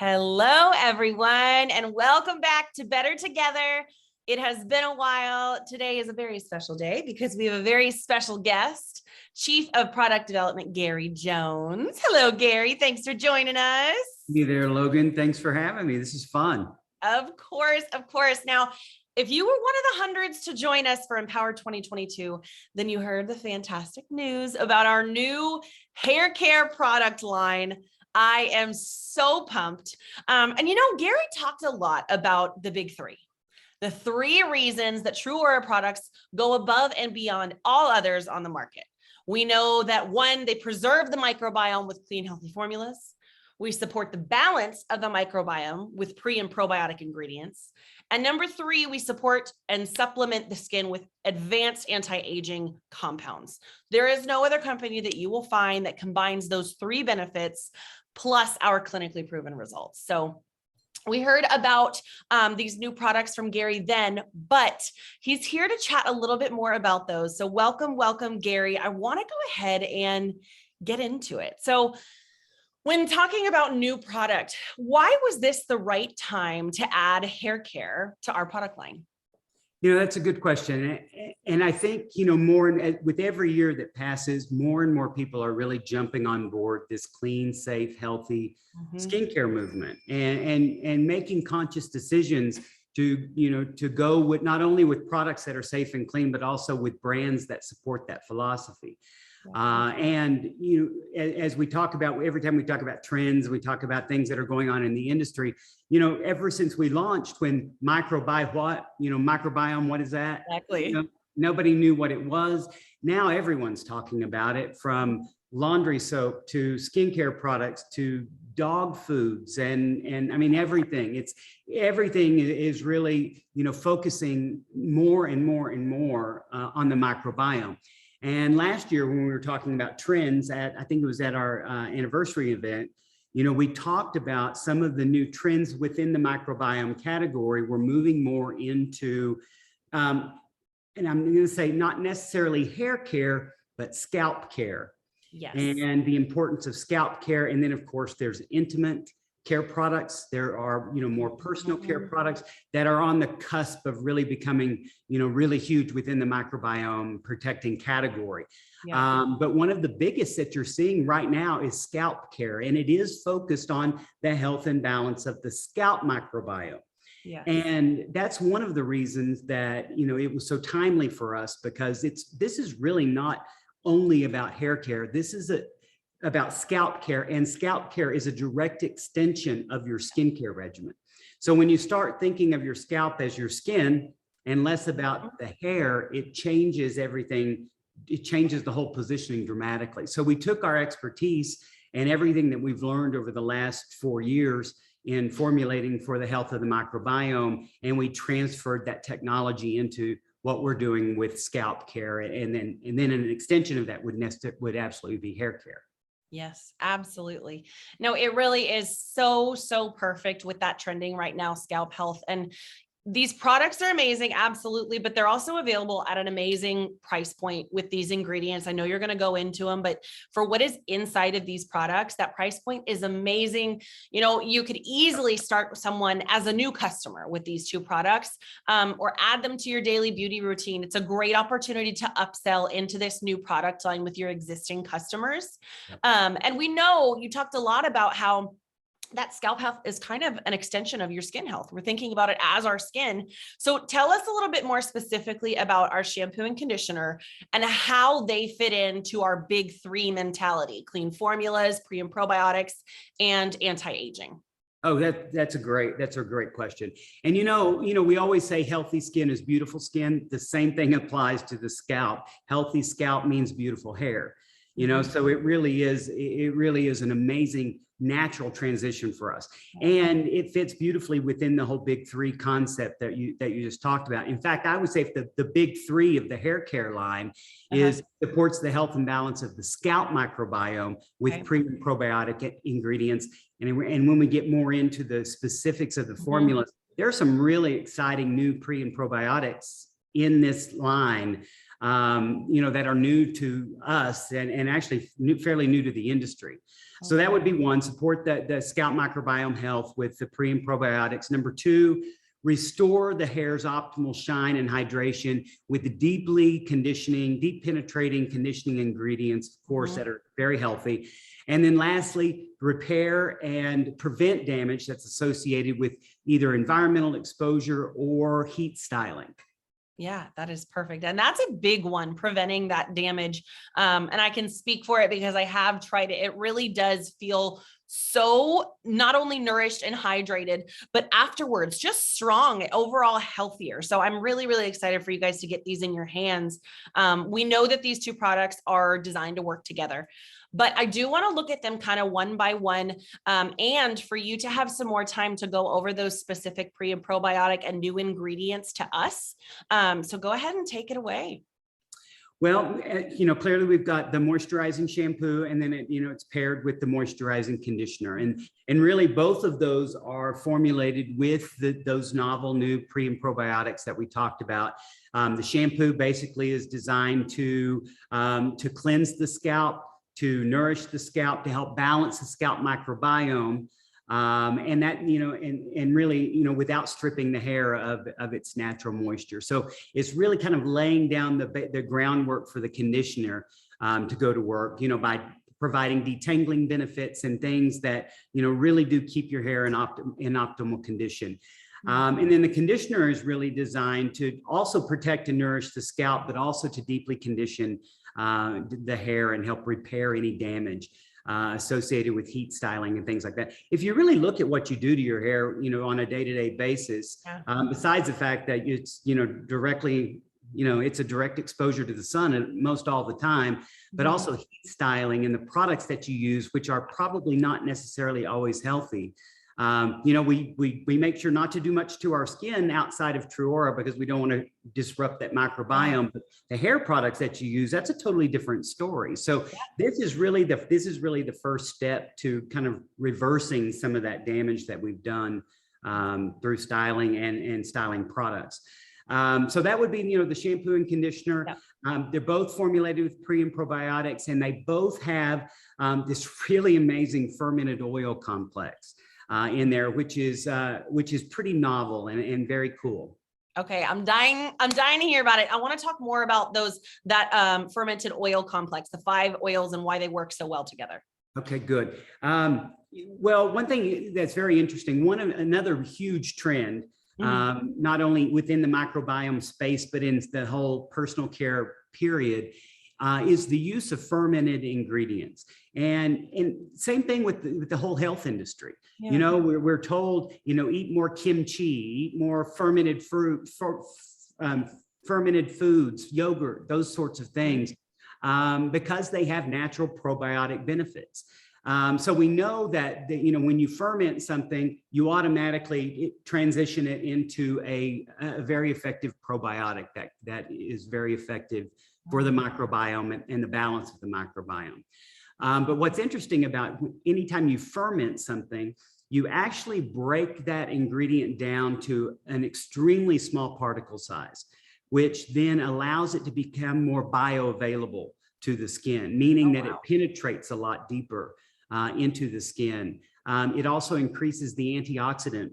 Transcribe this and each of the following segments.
Hello, everyone, and welcome back to Better Together. It has been a while. Today is a very special day because we have a very special guest, Chief of Product Development, Gary Jones. Hello, Gary. Thanks for joining us. Hey there, Logan. Thanks for having me. This is fun. Of course, of course. Now, if you were one of the hundreds to join us for Empower 2022, then you heard the fantastic news about our new hair care product line. I am so pumped. Gary talked a lot about the big three. The three reasons that True Aura products go above and beyond all others on the market. We know that one, they preserve the microbiome with clean, healthy formulas. We support the balance of the microbiome with pre and probiotic ingredients. And number three, we support and supplement the skin with advanced anti-aging compounds. There is no other company that you will find that combines those three benefits plus our clinically proven results. So we heard about these new products from Gary then, but he's here to chat a little bit more about those. So welcome, Gary. I want to go ahead and get into it. So when talking about new product, why was this the right time to add hair care to our product line? That's a good question. And I think, with every year that passes, more and more people are really jumping on board this clean, safe, healthy skincare movement and making conscious decisions to go with not only with products that are safe and clean, but also with brands that support that philosophy. As we talk about, every time we talk about trends, we talk about things that are going on in the industry, ever since we launched, when microbiome, what is that? Exactly. Nobody knew what it was. Now everyone's talking about it, from laundry soap to skincare products to dog foods and I mean, everything. Everything is really, focusing more and more and more on the microbiome. And last year, when we were talking about trends I think it was at our anniversary event, we talked about some of the new trends within the microbiome category. We're moving more into, and I'm going to say not necessarily hair care, but scalp care. Yes. And the importance of scalp care. And then, of course, there's intimate care products. There are, more personal care products that are on the cusp of really becoming, really huge within the microbiome protecting category. Yeah. But one of the biggest that you're seeing right now is scalp care, and it is focused on the health and balance of the scalp microbiome. Yeah. And that's one of the reasons that, it was so timely for us, because this is really not only about hair care. This is about scalp care, and scalp care is a direct extension of your skincare regimen. So when you start thinking of your scalp as your skin and less about the hair, it changes everything. It changes the whole positioning dramatically. So we took our expertise and everything that we've learned over the last 4 years in formulating for the health of the microbiome, and we transferred that technology into what we're doing with scalp care, and then an extension of that would absolutely be hair care. Yes, absolutely. No, it really is so perfect with that trending right now, scalp health. And these products are amazing, absolutely, but they're also available at an amazing price point with these ingredients. I know you're going to go into them, but for what is inside of these products, that price point is amazing. You could easily start someone as a new customer with these two products, or add them to your daily beauty routine. It's a great opportunity to upsell into this new product line with your existing customers. Yep. And we know you talked a lot about how that scalp health is kind of an extension of your skin health. We're thinking about it as our skin. So tell us a little bit more specifically about our shampoo and conditioner and how they fit into our big three mentality: clean formulas, pre and probiotics, and anti-aging. Oh, that's a great question. And we always say healthy skin is beautiful skin. The same thing applies to the scalp. Healthy scalp means beautiful hair. So it really is an amazing natural transition for us, and it fits beautifully within the whole big three concept that you just talked about. In fact, I would say if the big three of the hair care line is supports the health and balance of the scalp microbiome with pre and probiotic ingredients, and when we get more into the specifics of the formulas, there are some really exciting new pre and probiotics in this line that are new to us and actually fairly new to the industry. So that would be one, support the scalp microbiome health with the pre and probiotics. Number two, restore the hair's optimal shine and hydration with the deep penetrating conditioning ingredients, of course, that are very healthy. And then lastly, repair and prevent damage that's associated with either environmental exposure or heat styling. Yeah, that is perfect. And that's a big one, preventing that damage. And I can speak for it because I have tried it. It really does feel so not only nourished and hydrated, but afterwards just strong, overall healthier. So I'm really, really excited for you guys to get these in your hands. We know that these two products are designed to work together, but I do want to look at them kind of one by one, and for you to have some more time to go over those specific pre and probiotic and new ingredients to us. So go ahead and take it away. Well, clearly we've got the moisturizing shampoo, and then it's paired with the moisturizing conditioner, and really both of those are formulated with those novel new pre and probiotics that we talked about. The shampoo basically is designed to cleanse the scalp, to nourish the scalp, to help balance the scalp microbiome. And that, and really, without stripping the hair of its natural moisture. So it's really kind of laying down the groundwork for the conditioner to go to work, by providing detangling benefits and things that, really do keep your hair in optimal condition. And then the conditioner is really designed to also protect and nourish the scalp, but also to deeply condition the hair and help repair any damage associated with heat styling and things like that. If you really look at what you do to your hair, on a day-to-day basis, besides the fact that it's, directly, it's a direct exposure to the sun most all the time, but also heat styling and the products that you use, which are probably not necessarily always healthy. We make sure not to do much to our skin outside of Truora because we don't want to disrupt that microbiome. But the hair products that you use, that's a totally different story. So this is really the first step to kind of reversing some of that damage that we've done through styling and styling products. So that would be, the shampoo and conditioner. They're both formulated with pre and probiotics, and they both have this really amazing fermented oil complex in there, which is pretty novel and very cool. Okay, I'm dying to hear about it. I want to talk more about that fermented oil complex, the 5 oils, and why they work so well together. Okay, good. Well, one thing that's very interesting, another huge trend, not only within the microbiome space, but in the whole personal care period, is the use of fermented ingredients. And same thing with the whole health industry. We're told, eat more kimchi, eat more fermented fruit, fermented foods, yogurt, those sorts of things, because they have natural probiotic benefits. So we know that, when you ferment something, you automatically transition it into a very effective probiotic that is very effective for the microbiome and the balance of the microbiome. But what's interesting about anytime you ferment something, you actually break that ingredient down to an extremely small particle size, which then allows it to become more bioavailable to the skin, meaning that it penetrates a lot deeper into the skin. It also increases the antioxidant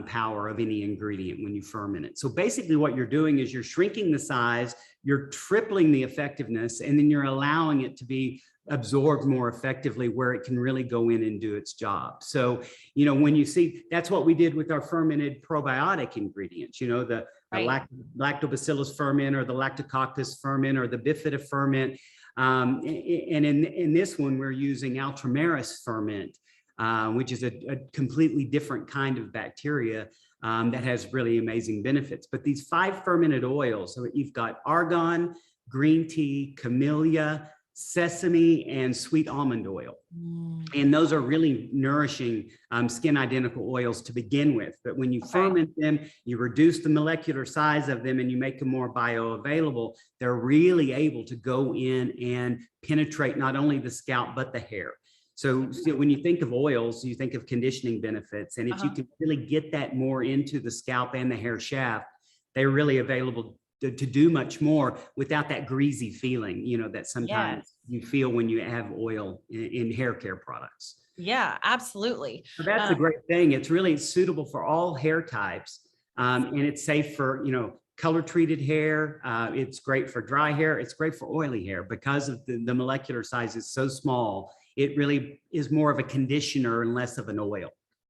power of any ingredient when you ferment it. So basically what you're doing is you're shrinking the size, you're tripling the effectiveness, and then you're allowing it to be absorbed more effectively where it can really go in and do its job. So, when you see, that's what we did with our fermented probiotic ingredients, the lactobacillus ferment or the lactococcus ferment or the bifida ferment. And in this one, we're using Ultramaris ferment, which is a completely different kind of bacteria that has really amazing benefits. But these 5 fermented oils, so you've got argan, green tea, camellia, sesame, and sweet almond oil. And those are really nourishing skin identical oils to begin with. But when you ferment them, you reduce the molecular size of them and you make them more bioavailable, they're really able to go in and penetrate not only the scalp, but the hair. So when you think of oils, you think of conditioning benefits. And if you can really get that more into the scalp and the hair shaft, they're really to do much more without that greasy feeling, you know, that sometimes Yes. you feel when you have oil in hair care products. Yeah, absolutely. So that's the great thing. It's really suitable for all hair types. And it's safe for, you know, color treated hair. It's great for dry hair. It's great for oily hair because of the molecular size is so small. It really is more of a conditioner and less of an oil.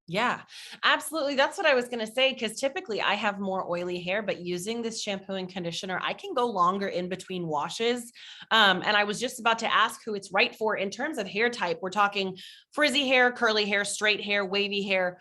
Yeah, absolutely. That's what I was going to say, because typically I have more oily hair, but using this shampoo and conditioner, I can go longer in between washes. And I was just about to ask who it's right for in terms of hair type. We're talking frizzy hair, curly hair, straight hair, wavy hair,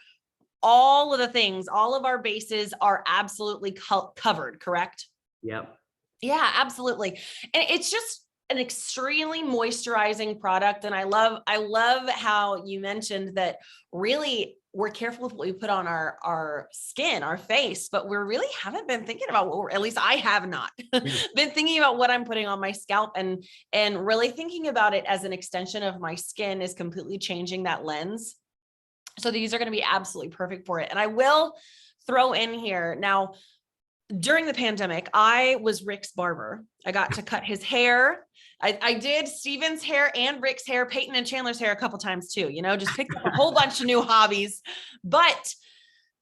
all of the things, all of our bases are absolutely covered, correct? Yep. Yeah, absolutely. And it's just an extremely moisturizing product. And I love how you mentioned that really we're careful with what we put on our skin, our face, but we really haven't been thinking about what at least I have not been thinking about what I'm putting on my scalp, and really thinking about it as an extension of my skin is completely changing that lens. So these are going to be absolutely perfect for it. And I will throw in here now, during the pandemic, I was Rick's barber. I got to cut his hair. I did Steven's hair and Rick's hair, Peyton and Chandler's hair a couple times too, you know, just picked up a whole bunch of new hobbies. But,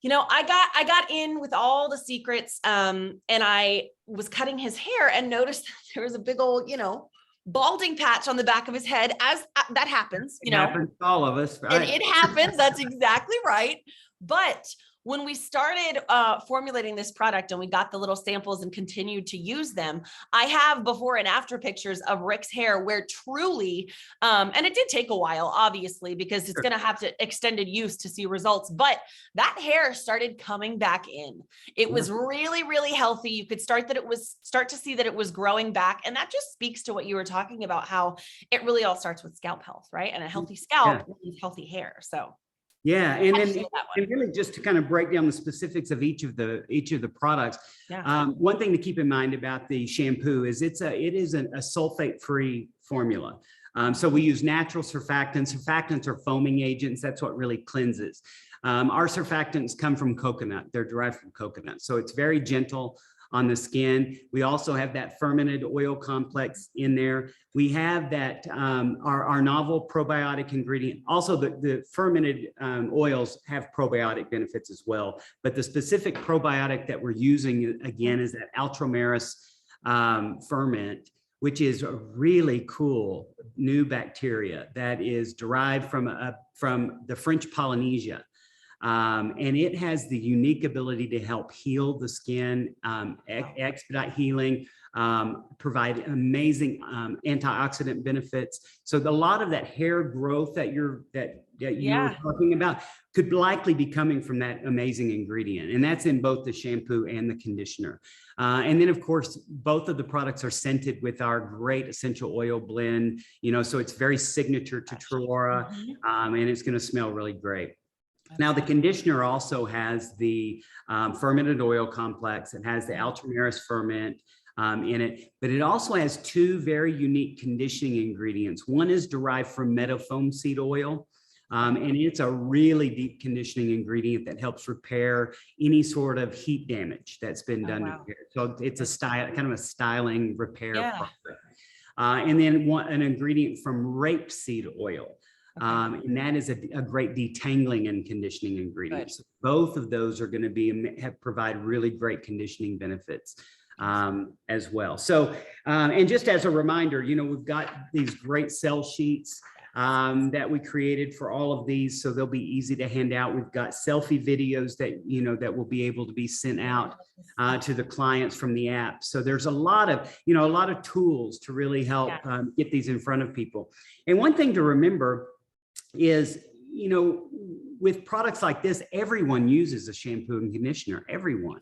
you know, I got in with all the secrets, and I was cutting his hair and noticed there was a big old, you know, balding patch on the back of his head, as that happens, you know. It happens to all of us, right? It happens. That's exactly right. But when we started formulating this product and we got the little samples and continued to use them, I have before and after pictures of Rick's hair where truly, and it did take a while, obviously, because it's going to have to extended use to see results, but that hair started coming back in. It was really, really healthy. You could start to see that it was growing back. And that just speaks to what you were talking about, how it really all starts with scalp health, right? And a healthy scalp means healthy hair. So yeah, and then and really just to kind of break down the specifics of each of the products. Yeah. One thing to keep in mind about the shampoo is it is a sulfate-free formula. So we use natural surfactants. Surfactants are foaming agents. That's what really cleanses. Our surfactants come from coconut. They're derived from coconut. So it's very gentle on the skin. We also have that fermented oil complex in there. We have that, our novel probiotic ingredient. Also, the fermented oils have probiotic benefits as well. But the specific probiotic that we're using, again, is that Ultramaris ferment, which is a really cool new bacteria that is derived from the French Polynesia. And it has the unique ability to help heal the skin, expedite healing, provide amazing antioxidant benefits. So a lot of that hair growth that you're talking about could likely be coming from that amazing ingredient. And that's in both the shampoo and the conditioner. And then, of course, both of the products are scented with our great essential oil blend, you know, so it's very signature to Truora, and it's going to smell really great. Now, the conditioner also has the fermented oil complex. It has the Ultramaris ferment in it, but it also has two very unique conditioning ingredients. One is derived from meadowfoam seed oil, and it's a really deep conditioning ingredient that helps repair any sort of heat damage that's been done to hair. So it's a kind of a styling repair process. And then an ingredient from rapeseed oil. And that is a great detangling and conditioning ingredient. So both of those are going to provide really great conditioning benefits as well. So, and just as a reminder, you know, we've got these great sell sheets that we created for all of these, so they'll be easy to hand out. We've got selfie videos that, you know, that will be able to be sent out to the clients from the app. So there's a lot of tools to really help get these in front of people. And one thing to remember is, you know, with products like this, everyone uses a shampoo and conditioner, everyone.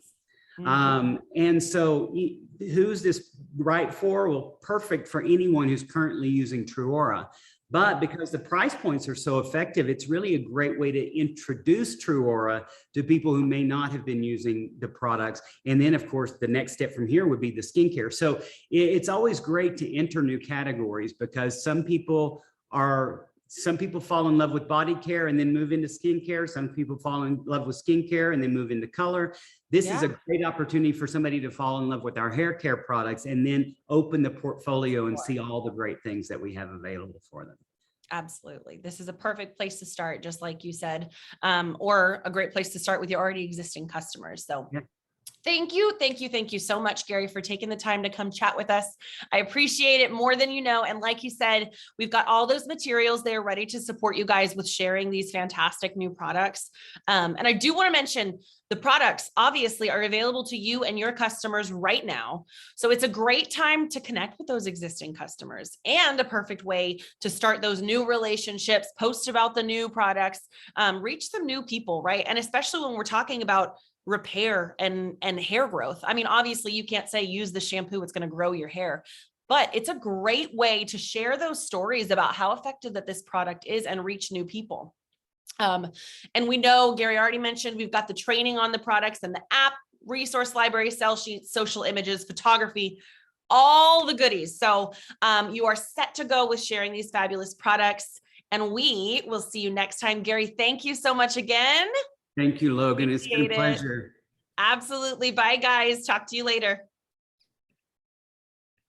And so who's this right for? Well, perfect for anyone who's currently using Truora. But because the price points are so effective, it's really a great way to introduce Truora to people who may not have been using the products. And then, of course, the next step from here would be the skincare. So it's always great to enter new categories because some people are some people fall in love with body care and then move into skincare. Some people fall in love with skincare and then move into color. This is a great opportunity for somebody to fall in love with our hair care products and then open the portfolio and see all the great things that we have available for them. Absolutely. This is a perfect place to start, just like you said, or a great place to start with your already existing customers. So thank you. Thank you. Thank you so much, Gary, for taking the time to come chat with us. I appreciate it more than you know. And like you said, we've got all those materials there ready to support you guys with sharing these fantastic new products. And I do want to mention the products obviously are available to you and your customers right now. So it's a great time to connect with those existing customers and a perfect way to start those new relationships, post about the new products, reach some new people, right? And especially when we're talking about repair and hair growth. I mean, obviously you can't say use the shampoo, it's going to grow your hair, but it's a great way to share those stories about how effective that this product is and reach new people. And we know Gary already mentioned, we've got the training on the products and the app, resource library, sell sheets, social images, photography, all the goodies. So you are set to go with sharing these fabulous products, and we will see you next time. Gary, thank you so much again. Thank you, Logan. It's been a pleasure. Absolutely. Bye, guys. Talk to you later.